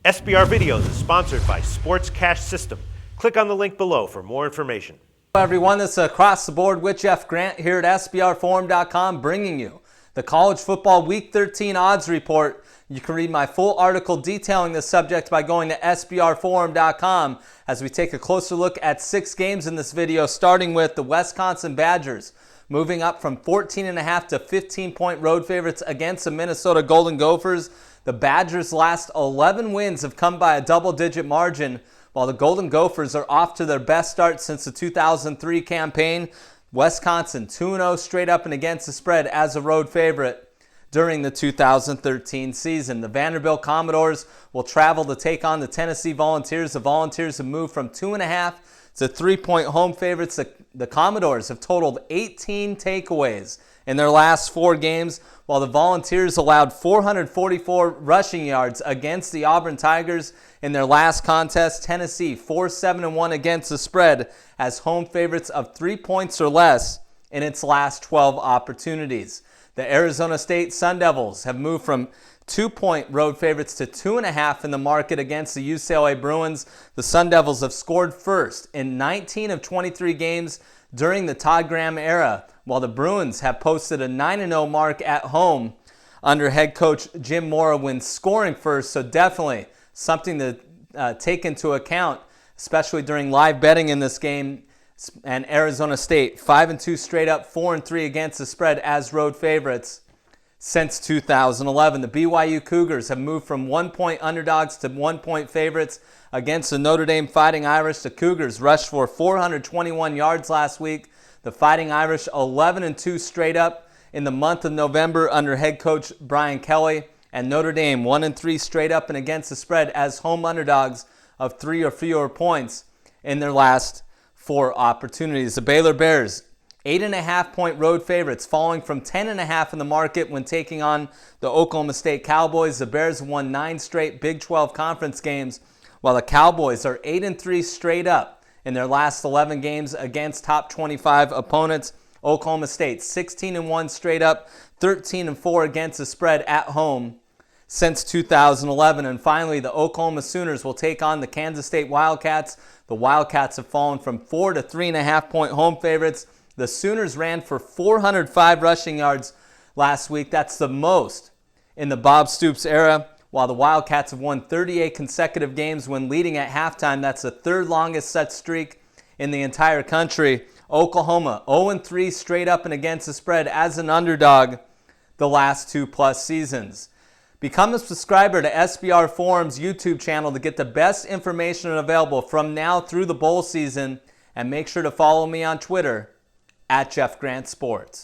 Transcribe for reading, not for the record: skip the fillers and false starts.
SBR Videos is sponsored by Sports Cash System. Click on the link below for more information. Hello everyone, this is Across the Board with Jeff Grant here at SBRforum.com, bringing you the College Football Week 13 Odds Report. You can read my full article detailing this subject by going to SBRforum.com as we take a closer look at 6 games in this video, starting with the Wisconsin Badgers, moving up from 14.5 to 15-point road favorites against the Minnesota Golden Gophers. The Badgers' last 11 wins have come by a double-digit margin, while the Golden Gophers are off to their best start since the 2003 campaign. Wisconsin 2-0 straight up and against the spread as a road favorite during the 2013 season. The Vanderbilt Commodores will travel to take on the Tennessee Volunteers. The Volunteers have moved from 2.5 to 3-point home favorites. The Commodores have totaled 18 takeaways in their last 4 games, while the Volunteers allowed 444 rushing yards against the Auburn Tigers in their last contest. Tennessee 4-7-1 against the spread as home favorites of 3 points or less in its last 12 opportunities. The Arizona State Sun Devils have moved from 2-point road favorites to 2.5 in the market against the UCLA Bruins. The Sun Devils have scored first in 19 of 23 games during the Todd Graham era, while the Bruins have posted a 9-0 mark at home under head coach Jim Mora when scoring first. So definitely something to take into account, especially during live betting in this game. And Arizona State 5-2 straight up, 4-3 against the spread as road favorites since 2011. The BYU Cougars have moved from 1-point underdogs to 1-point favorites against the Notre Dame Fighting Irish. The Cougars rushed for 421 yards last week. The Fighting Irish 11-2 straight up in the month of November under head coach Brian Kelly. And Notre Dame 1-3 straight up and against the spread as home underdogs of 3 or fewer points in their last 4 opportunities. The Baylor Bears 8.5-point road favorites, falling from 10.5 in the market when taking on the Oklahoma State Cowboys. The Bears won 9 straight Big 12 conference games, while the Cowboys are 8-3 straight up in their last 11 games against top 25 opponents. Oklahoma State 16-1 straight up, 13-4 against the spread at home since 2011. And finally, the Oklahoma Sooners will take on the Kansas State Wildcats. The Wildcats have fallen from 4 to 3.5-point home favorites. The Sooners ran for 405 rushing yards last week. That's the most in the Bob Stoops era, while the Wildcats have won 38 consecutive games when leading at halftime. That's the 3rd longest such streak in the entire country. Oklahoma 0-3 straight up and against the spread as an underdog the last 2+ seasons. Become a subscriber to SBR Forum's YouTube channel to get the best information available from now through the bowl season, and make sure to follow me on Twitter at Jeff Grant Sports.